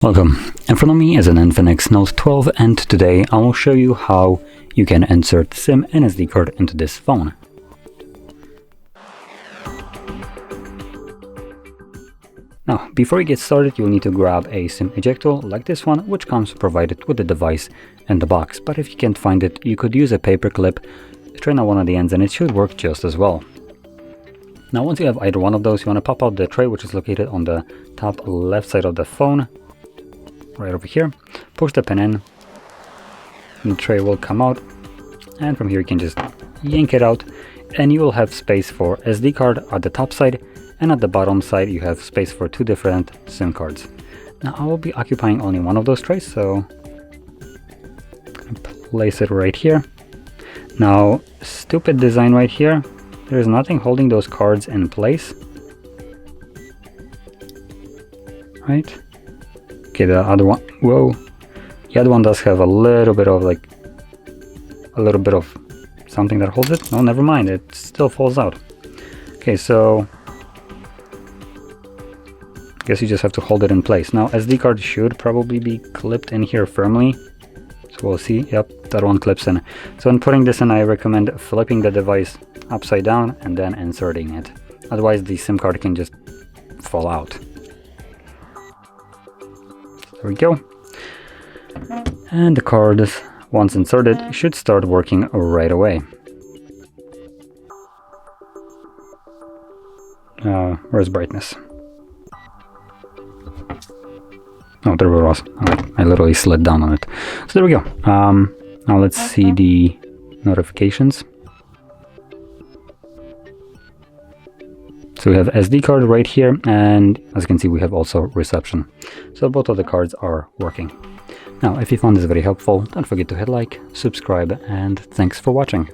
Welcome. In front of me is an Infinix Note 12 and today I will show you how you can insert SIM and SD card into this phone. Now, before you get started, you'll need to grab a SIM ejector like this one, which comes provided with the device in the box. But if you can't find it, you could use a paper clip, turn on one of the ends and it should work just as well. Now, once you have either one of those, you want to pop out the tray, which is located on the top left side of the phone. Right over here, push the pin in, and the tray will come out, and from here you can just yank it out and you will have space for SD card at the top side, and at the bottom side you have space for two different SIM cards. Now I will be occupying only one of those trays, so place it right here. Now, stupid design right here, there's nothing holding those cards in place, right? Okay, the other one, whoa, the other one does have a little bit of something that holds it. No, never mind, it still falls out. Okay, so I guess you just have to hold it in place. Now, SD card should probably be clipped in here firmly. So we'll see, yep, that one clips in. So in putting this in, I recommend flipping the device upside down and then inserting it. Otherwise, the SIM card can just fall out. There we go. And the card, once inserted, should start working right away. Where's brightness? Oh, there it was. I literally slid down on it. So there we go. Now let's see the notifications. So we have SD card right here, and as you can see, we have also reception. So both of the cards are working. Now, if you found this very helpful, don't forget to hit like, subscribe, and thanks for watching.